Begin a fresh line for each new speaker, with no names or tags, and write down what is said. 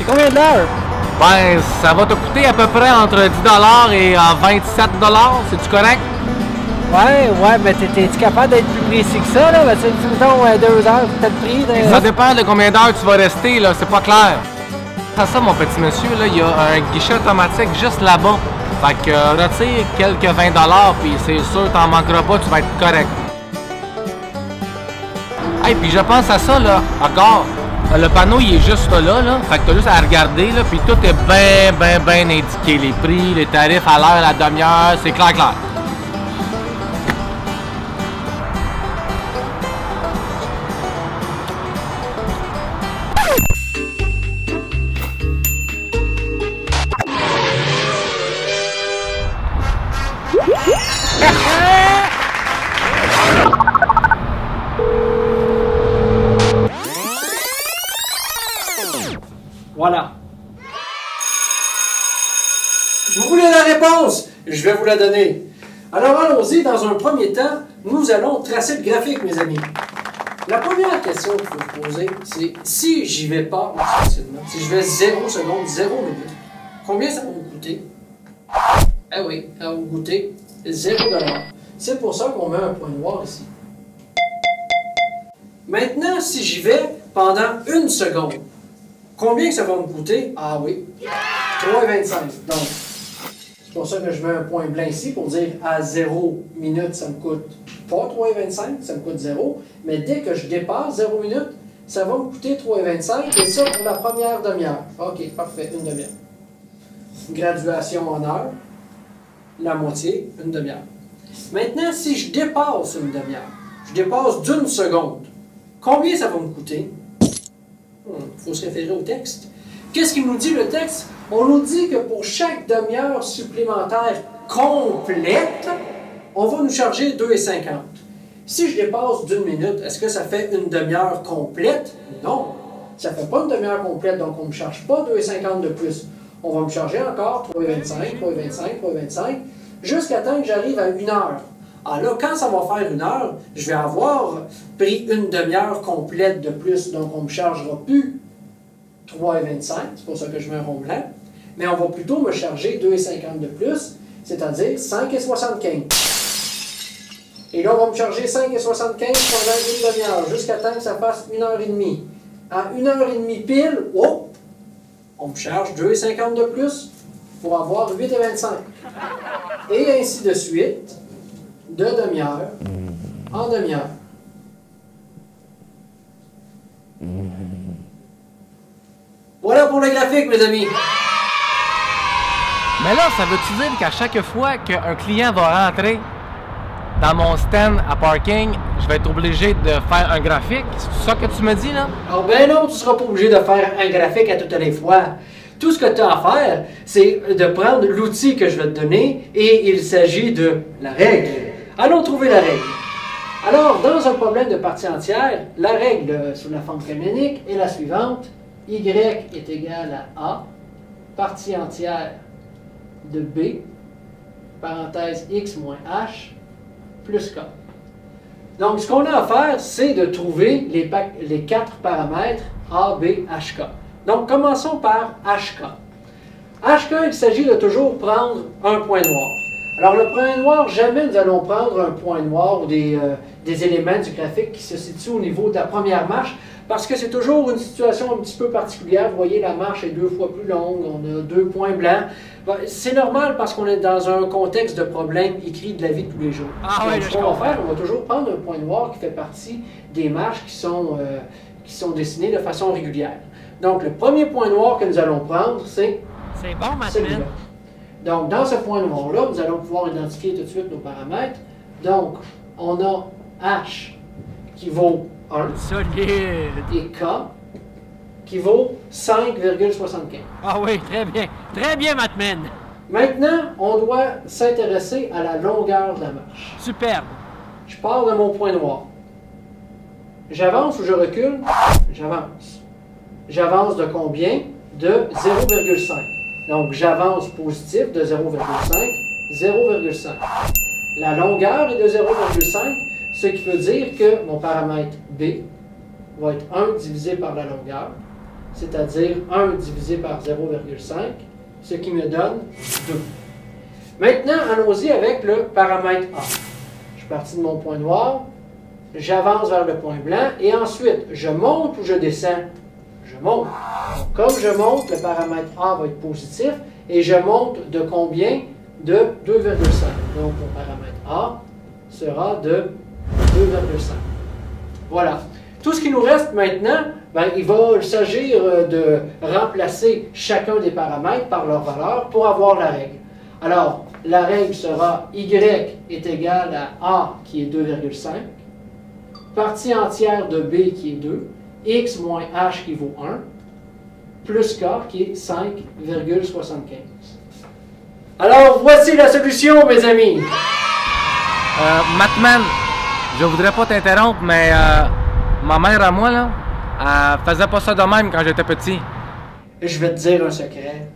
Combien de l'heure?
Ben, ça va te coûter à peu près entre 10 $ et 27 $. C'est-tu correct?
Ouais, mais t'es-tu capable d'être plus précis que ça, là? Ben, tu sais, mettons, 2 heures, t'as le prix.
Ça dépend de combien d'heures tu vas rester, là. C'est pas clair. C'est ça, mon petit monsieur, là. Il y a un guichet automatique juste là-bas. Fait que retire quelques 20 $, puis c'est sûr, t'en manqueras pas, tu vas être correct. Hey, puis je pense à ça, là. Encore. Le panneau, il est juste là, là. Fait que t'as juste à regarder, là. Puis tout est bien indiqué. Les prix, les tarifs à l'heure, à la demi-heure, c'est clair.
Voilà. Vous voulez la réponse? Je vais vous la donner. Alors allons-y, dans un premier temps, nous allons tracer le graphique, mes amis. La première question qu'il faut vous poser, c'est si j'y vais pas facilement, si je vais 0 secondes, 0 minutes, combien ça va vous coûter? Eh oui, ça va vous coûter 0 $. C'est pour ça qu'on met un point noir ici. Maintenant, si j'y vais pendant 1 seconde, combien que ça va me coûter? Ah oui, 3,25. Donc, c'est pour ça que je mets un point blanc ici pour dire à 0 minutes, ça me coûte pas 3,25, ça me coûte 0. Mais dès que je dépasse 0 minutes, ça va me coûter 3,25. Et ça pour la première demi-heure. OK, parfait, une demi-heure. Graduation en heure, la moitié, une demi-heure. Maintenant, si je dépasse une demi-heure, je dépasse d'1 seconde, combien ça va me coûter? Il faut se référer au texte. Qu'est-ce qu'il nous dit le texte? On nous dit que pour chaque demi-heure supplémentaire complète, on va nous charger 2,50. Si je dépasse d'1 minute, est-ce que ça fait une demi-heure complète? Non, ça ne fait pas une demi-heure complète, donc on ne me charge pas 2,50 de plus. On va me charger encore 3,25, 3,25, 3,25, jusqu'à temps que j'arrive à 1 heure. Alors là, quand ça va faire 1 heure, je vais avoir pris une demi-heure complète de plus, donc on ne me chargera plus 3,25, c'est pour ça que je mets un rond blanc, mais on va plutôt me charger 2,50 de plus, c'est-à-dire 5,75. Et là, on va me charger 5,75 pendant une demi-heure, jusqu'à temps que ça fasse 1h30. À 1h30 pile, oh, on me charge 2,50 de plus pour avoir 8,25. Et ainsi de suite, de demi-heure en demi-heure. Voilà pour le graphique, mes amis.
Mais là, ça veut-tu dire qu'à chaque fois qu'un client va rentrer dans mon stand à parking, je vais être obligé de faire un graphique? C'est ça que tu me dis, là?
Alors, ben non, tu ne seras pas obligé de faire un graphique à toutes les fois. Tout ce que tu as à faire, c'est de prendre l'outil que je vais te donner et il s'agit de la règle. Allons trouver la règle. Alors, dans un problème de partie entière, la règle sous la forme canonique est la suivante. Y est égal à A, partie entière de B, parenthèse X moins H, plus K. Donc, ce qu'on a à faire, c'est de trouver les 4 paramètres A, B, H, K. Donc, commençons par HK. HK, il s'agit de toujours prendre un point noir. Alors, le point noir, jamais nous allons prendre un point noir ou des éléments du graphique qui se situent au niveau de la première marche, parce que c'est toujours une situation un petit peu particulière. Vous voyez, la marche est 2 fois plus longue, on a 2 points blancs. C'est normal parce qu'on est dans un contexte de problème écrit de la vie de tous les jours. Donc, ce qu'on va faire, on va toujours prendre un point noir qui fait partie des marches qui sont dessinées de façon régulière. Donc, le premier point noir que nous allons prendre, c'est celui-là. Donc, dans ce point noir-là, nous allons pouvoir identifier tout de suite nos paramètres. Donc, on a H qui vaut 1.
Solide.
Et K qui vaut 5,75.
Ah oui, très bien. Très bien, Matman.
Maintenant, on doit s'intéresser à la longueur de la marche.
Superbe.
Je pars de mon point noir. J'avance ou je recule? J'avance. J'avance de combien? De 0,5. Donc, j'avance positif de 0,5, 0,5. La longueur est de 0,5, ce qui veut dire que mon paramètre B va être 1 divisé par la longueur. c'est-à-dire 1 divisé par 0,5, ce qui me donne 2. Maintenant, allons-y avec le paramètre A. Je suis parti de mon point noir, j'avance vers le point blanc, et ensuite, je monte ou je descends? Je monte. Donc, comme je monte, le paramètre A va être positif, et je monte de combien? De 2,5. Donc, mon paramètre A sera de 2,5. Voilà. Tout ce qui nous reste maintenant, ben, il va s'agir de remplacer chacun des paramètres par leur valeur pour avoir la règle. Alors, la règle sera Y est égal à A qui est 2,5, partie entière de B qui est 2, X moins H qui vaut 1, plus K qui est 5,75. Alors, voici la solution, mes amis!
Matman, je voudrais pas t'interrompre, mais ma mère à moi, là, elle faisait pas ça de même quand j'étais petit.
Je vais te dire un secret.